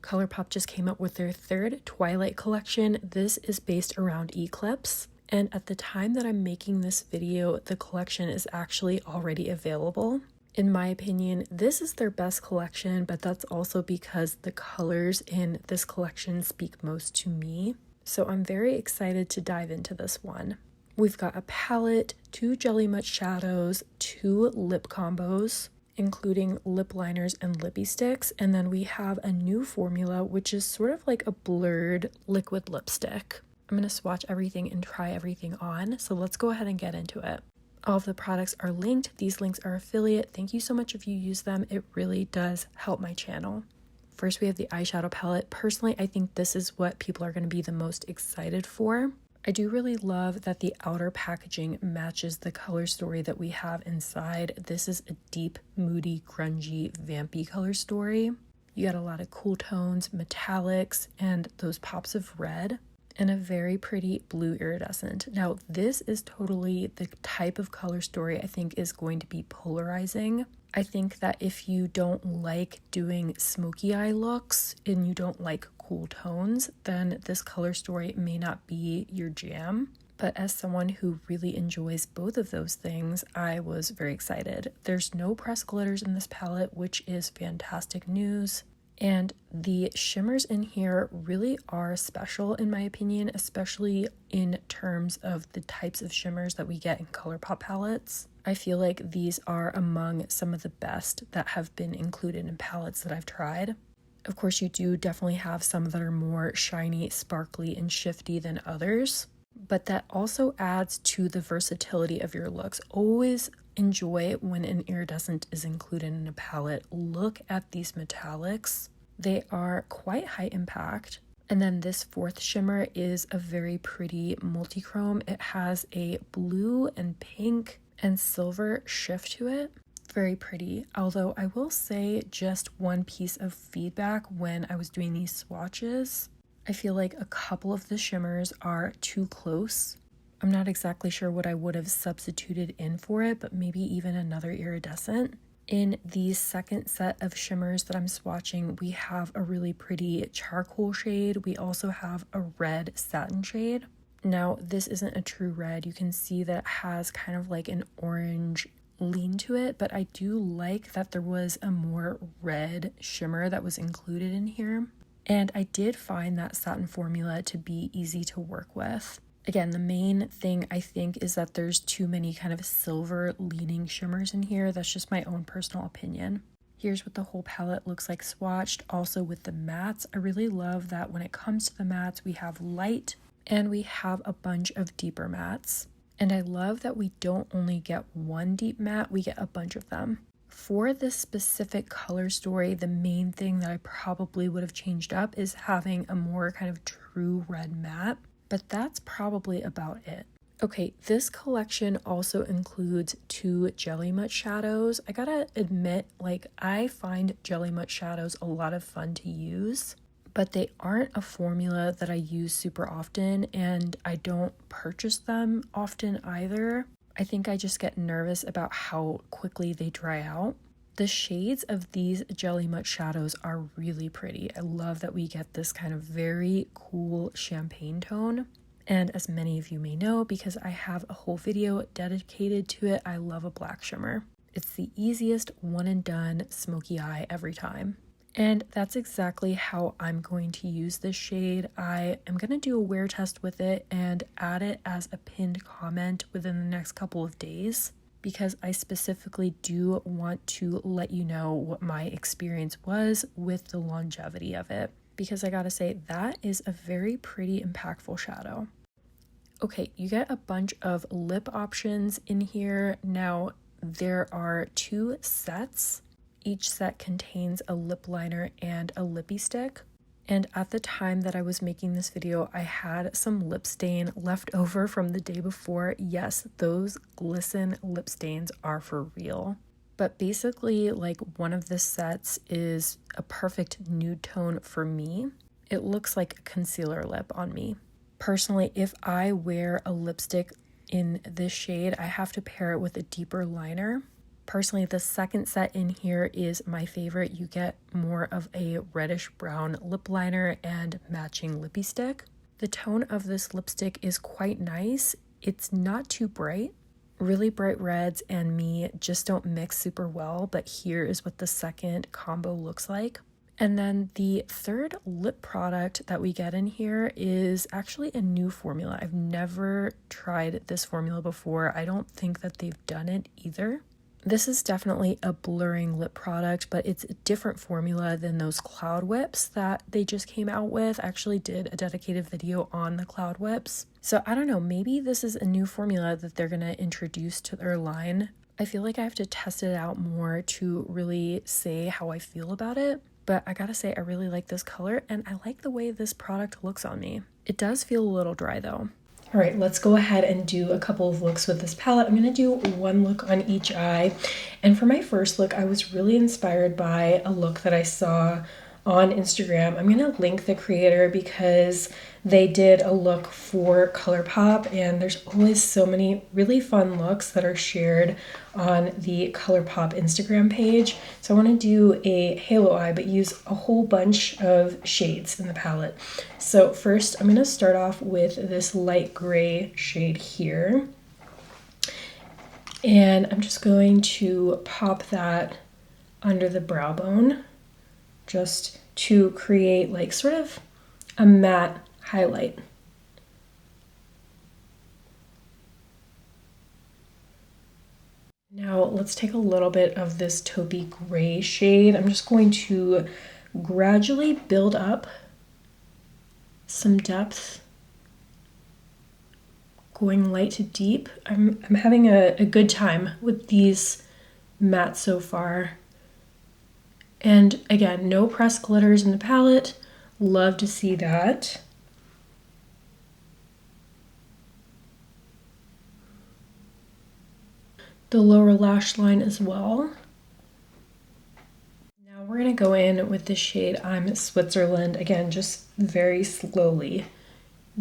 Colourpop just came up with their third Twilight collection. This is based around Eclipse. And at the time that I'm making this video, the collection is actually already available. In my opinion, this is their best collection, but that's also because the colors in this collection speak most to me. So I'm very excited to dive into this one. We've got a palette, 2 Jelly Much shadows, 2 lip combos, including lip liners and lippy sticks, and then we have a new formula, which is sort of like a blurred liquid lipstick. I'm going to swatch everything and try everything on, so let's go ahead and get into it. All of the products are linked. These links are affiliate. Thank you so much if you use them. It really does help my channel. First, we have the eyeshadow palette. Personally, I think this is what people are going to be the most excited for. I do really love that the outer packaging matches the color story that we have inside. This is a deep, moody, grungy, vampy color story. You got a lot of cool tones, metallics, and those pops of red, and a very pretty blue iridescent. Now, this is totally the type of color story I think is going to be polarizing. I think that if you don't like doing smoky eye looks and you don't like cool tones, then this color story may not be your jam. But as someone who really enjoys both of those things, I was very excited. There's no pressed glitters in this palette, which is fantastic news. And the shimmers in here really are special in my opinion, especially in terms of the types of shimmers that we get in Colourpop palettes. I feel like these are among some of the best that have been included in palettes that I've tried. Of course, you do definitely have some that are more shiny, sparkly, and shifty than others, but that also adds to the versatility of your looks. Always enjoy when an iridescent is included in a palette. Look at these metallics. They are quite high impact. And then this fourth shimmer is a very pretty multi-chrome. It has a blue and pink and silver shift to it. Very pretty. Although I will say just one piece of feedback when I was doing these swatches. I feel like a couple of the shimmers are too close. I'm not exactly sure what I would have substituted in for it, but maybe even another iridescent. In the second set of shimmers that I'm swatching, we have a really pretty charcoal shade. We also have a red satin shade. Now, this isn't a true red. You can see that it has kind of like an orange lean to it, but I do like that there was a more red shimmer that was included in here. And I did find that satin formula to be easy to work with. Again, the main thing I think is that there's too many kind of silver leaning shimmers in here. That's just my own personal opinion. Here's what the whole palette looks like swatched. Also with the mattes, I really love that when it comes to the mattes, we have light and we have a bunch of deeper mattes. And I love that we don't only get one deep matte, we get a bunch of them. For this specific color story, the main thing that I probably would have changed up is having a more kind of true red matte. But that's probably about it. Okay, this collection also includes 2 Jelly Much shadows. I gotta admit, like, I find Jelly Much shadows a lot of fun to use, but they aren't a formula that I use super often, and I don't purchase them often either. I think I just get nervous about how quickly they dry out. The shades of these Jelly Much shadows are really pretty. I love that we get this kind of very cool champagne tone. And as many of you may know, because I have a whole video dedicated to it, I love a black shimmer. It's the easiest one and done smoky eye every time. And that's exactly how I'm going to use this shade. I am going to do a wear test with it and add it as a pinned comment within the next couple of days, because I specifically do want to let you know what my experience was with the longevity of it, because I gotta say that is a very pretty impactful shadow. Okay, you get a bunch of lip options in here. Now, there are 2 sets. Each set contains a lip liner and a lippy stick. And at the time that I was making this video, I had some lip stain left over from the day before. Yes, those Glisten lip stains are for real. But basically, like, one of the sets is a perfect nude tone for me. It looks like a concealer lip on me. Personally, if I wear a lipstick in this shade, I have to pair it with a deeper liner. Personally, the second set in here is my favorite. You get more of a reddish brown lip liner and matching lippy stick. The tone of this lipstick is quite nice. It's not too bright. Really bright reds and me just don't mix super well, but here is what the second combo looks like. And then the third lip product that we get in here is actually a new formula. I've never tried this formula before. I don't think that they've done it either. This is definitely a blurring lip product, but it's a different formula than those Cloud Whips that they just came out with. I actually did a dedicated video on the Cloud Whips. So I don't know, maybe this is a new formula that they're gonna introduce to their line. I feel like I have to test it out more to really say how I feel about it. But I gotta say, I really like this color and I like the way this product looks on me. It does feel a little dry though. All right, let's go ahead and do a couple of looks with this palette. I'm gonna do one look on each eye. And for my first look, I was really inspired by a look that I saw on Instagram. I'm gonna link the creator because they did a look for Colourpop, and there's always so many really fun looks that are shared on the Colourpop Instagram page. So I want to do a halo eye, but use a whole bunch of shades in the palette. So first I'm going to start off with this light gray shade here. And I'm just going to pop that under the brow bone just to create like sort of a matte highlight. Now let's take a little bit of this taupey gray shade. I'm just going to gradually build up some depth, going light to deep. I'm having a good time with these mattes so far. And again, no pressed glitters in the palette. Love to see that. The lower lash line as well. Now we're going to go in with the shade I'm Switzerland. Again, just very slowly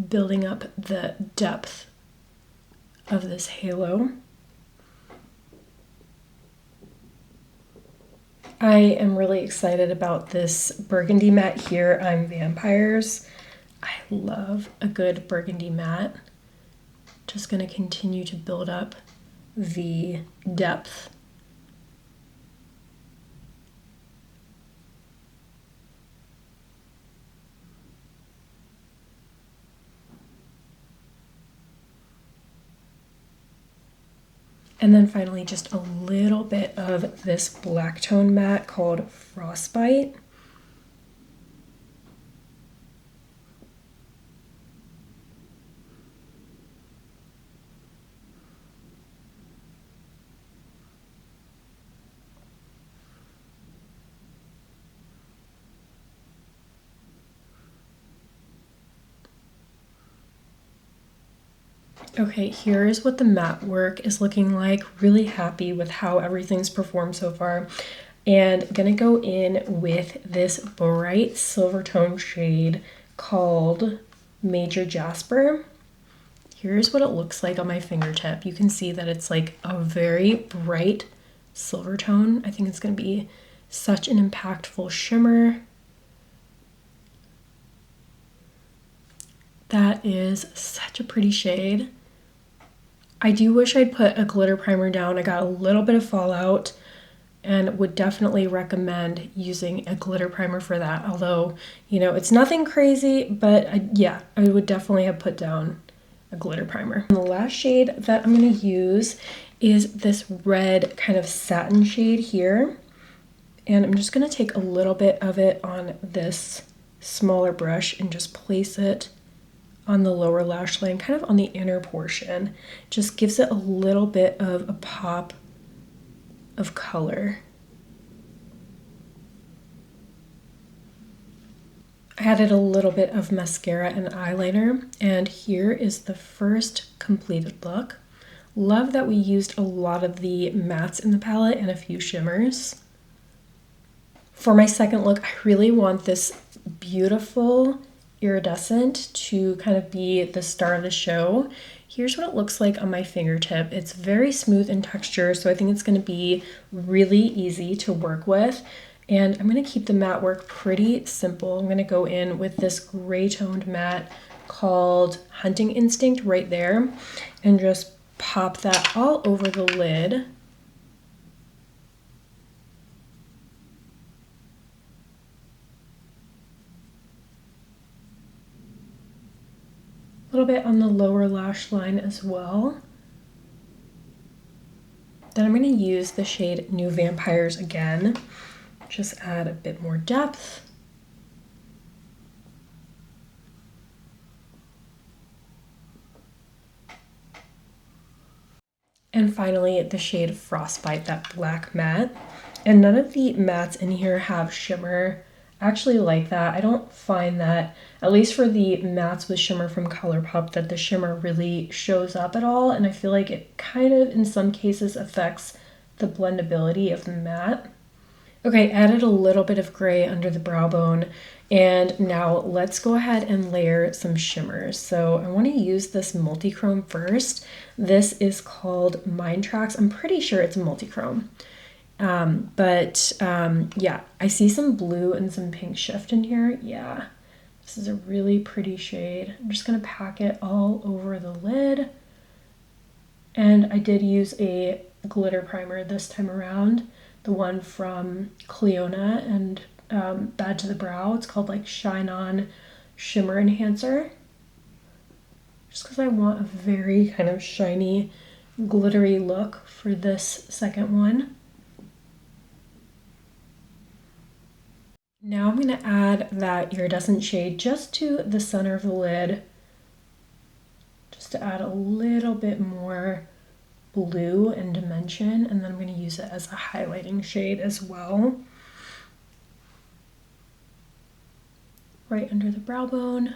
building up the depth of this halo. I am really excited about this burgundy matte here. I'm Vampires. I love a good burgundy matte. Just going to continue to build up the depth. And then finally, just a little bit of this black tone matte called Frostbite. Okay, here's what the matte work is looking like. Really happy with how everything's performed so far. And gonna go in with this bright silver tone shade called Major Jasper. Here's what it looks like on my fingertip. You can see that it's like a very bright silver tone. I think it's gonna be such an impactful shimmer. That is such a pretty shade. I do wish I'd put a glitter primer down. I got a little bit of fallout and would definitely recommend using a glitter primer for that. Although, you know, it's nothing crazy, but yeah, I would definitely have put down a glitter primer. And the last shade that I'm going to use is this red kind of satin shade here. And I'm just going to take a little bit of it on this smaller brush and just place it on the lower lash line, kind of on the inner portion. Just gives it a little bit of a pop of color. I added a little bit of mascara and eyeliner, and here is the first completed look. Love that we used a lot of the mattes in the palette and a few shimmers. For my second look, I really want this beautiful iridescent to kind of be the star of the show. Here's what it looks like on my fingertip. It's very smooth in texture, so I think it's going to be really easy to work with. And I'm going to keep the matte work pretty simple. I'm going to go in with this gray toned matte called Hunting Instinct right there and just pop that all over the lid. A little bit on the lower lash line as well. Then I'm going to use the shade New Vampires again. Just add a bit more depth. And finally, the shade Frostbite, that black matte. And none of the mattes in here have shimmer. I actually like that. I don't find that, at least for the mattes with shimmer from Colourpop, that the shimmer really shows up at all. And I feel like it kind of, in some cases, affects the blendability of the matte. Okay, added a little bit of gray under the brow bone, and now let's go ahead and layer some shimmers. So I want to use this multi-chrome first. This is called Mind Tracks. I'm pretty sure it's a multi-chrome. Yeah, I see some blue and some pink shift in here. Yeah, this is a really pretty shade. I'm just going to pack it all over the lid. And I did use a glitter primer this time around. The one from Clionadh and Bad to the Brow. It's called like Shine On Shimmer Enhancer. Just because I want a very kind of shiny, glittery look for this second one. Now I'm going to add that iridescent shade just to the center of the lid. Just to add a little bit more blue and dimension, and then I'm going to use it as a highlighting shade as well. Right under the brow bone.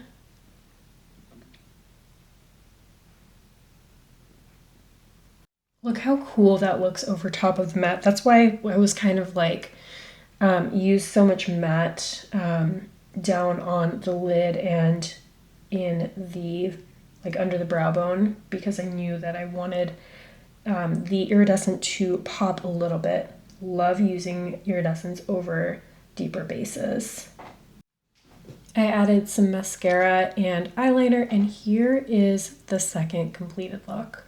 Look how cool that looks over top of the matte. That's why I was kind of like, use so much matte down on the lid and in the, like under the brow bone, because I knew that I wanted the iridescent to pop a little bit. Love using iridescence over deeper bases. I added some mascara and eyeliner, and here is the second completed look.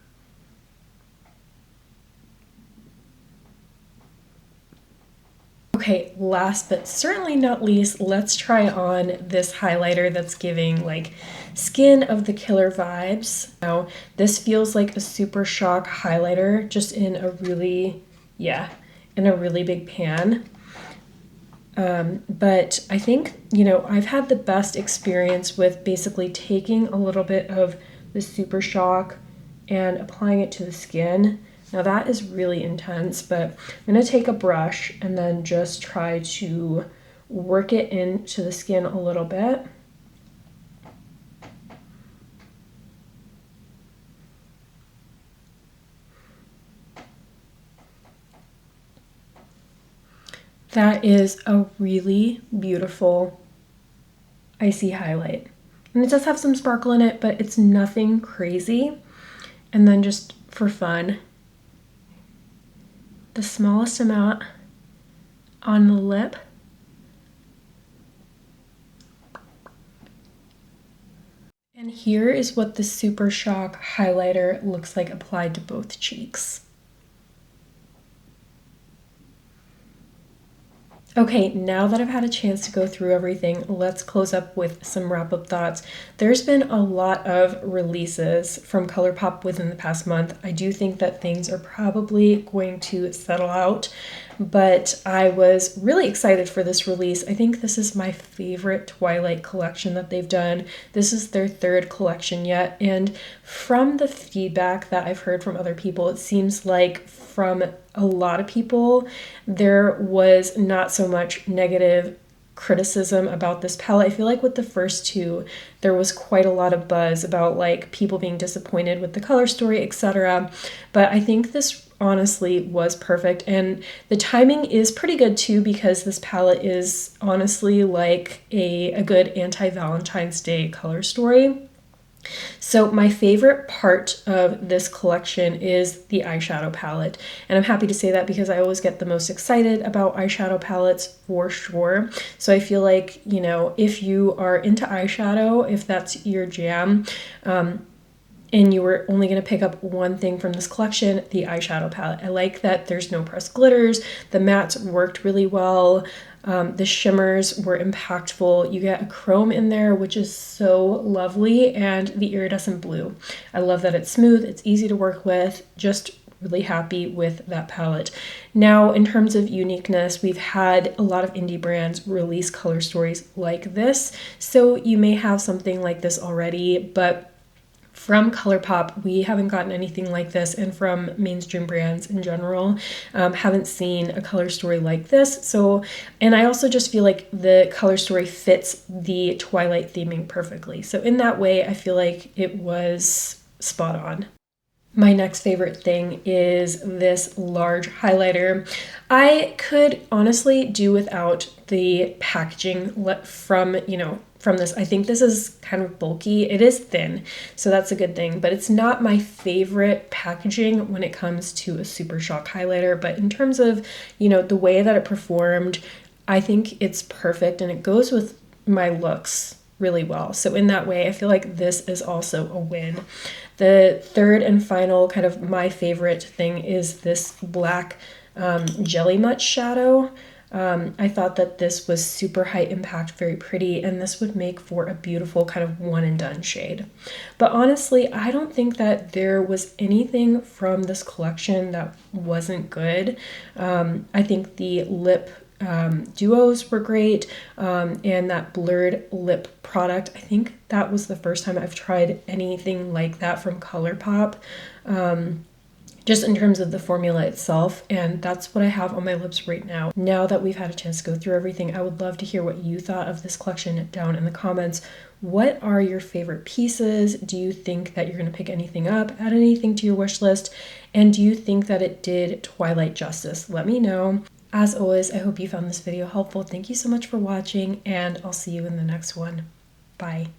Okay, last but certainly not least, let's try on this highlighter that's giving like Skin of the Killer vibes. Now, this feels like a Super Shock highlighter, just in a really, in a really big pan. But I think, you know, I've had the best experience with basically taking a little bit of the Super Shock and applying it to the skin. Now that is really intense, but I'm going to take a brush and then just try to work it into the skin a little bit. That is a really beautiful icy highlight. And it does have some sparkle in it, but it's nothing crazy. And then just for fun, the smallest amount on the lip. And here is what the Super Shock highlighter looks like applied to both cheeks. Okay, now that I've had a chance to go through everything, let's close up with some wrap-up thoughts. There's been a lot of releases from Colourpop within the past month. I do think that things are probably going to settle out, but I was really excited for this release. I think this is my favorite Twilight collection that they've done. This is their third collection yet, and from the feedback that I've heard from other people, it seems like from a lot of people, there was not so much negative criticism about this palette. I feel like with the first two, there was quite a lot of buzz about like people being disappointed with the color story, etc. But I think this honestly was perfect, and the timing is pretty good too, because this palette is honestly like a good anti-Valentine's Day color story. So my favorite part of this collection is the eyeshadow palette. And I'm happy to say that because I always get the most excited about eyeshadow palettes for sure. So I feel like, you know, if you are into eyeshadow, if that's your jam, and you were only going to pick up one thing from this collection, the eyeshadow palette. I like that there's no pressed glitters. The mattes worked really well. The shimmers were impactful. You get a chrome in there, which is so lovely, and the iridescent blue. I love that it's smooth, it's easy to work with, just really happy with that palette. Now, in terms of uniqueness, we've had a lot of indie brands release color stories like this, so you may have something like this already, but from Colourpop, we haven't gotten anything like this, and from mainstream brands in general, haven't seen a color story like this. So, and I also just feel like the color story fits the Twilight theming perfectly. So in that way, I feel like it was spot on. My next favorite thing is this large highlighter. I could honestly do without the packaging from, from this. I think this is kind of bulky. It is thin, so that's a good thing, but it's not my favorite packaging when it comes to a Super Shock highlighter. But in terms of, the way that it performed, I think it's perfect and it goes with my looks really well. So in that way, I feel like this is also a win. The third and final kind of my favorite thing is this black Jelly Mutt shadow. I thought that this was super high impact, very pretty, and this would make for a beautiful kind of one and done shade. But honestly, I don't think that there was anything from this collection that wasn't good. I think the lip duos were great, and that blurred lip product, I think that was the first time I've tried anything like that from Colourpop, just in terms of the formula itself, and that's what I have on my lips right now. Now that we've had a chance to go through everything, I would love to hear what you thought of this collection down in the comments. What are your favorite pieces? Do you think that you're going to pick anything up, add anything to your wish list, and do you think that it did Twilight justice? Let me know. As always, I hope you found this video helpful. Thank you so much for watching, and I'll see you in the next one. Bye.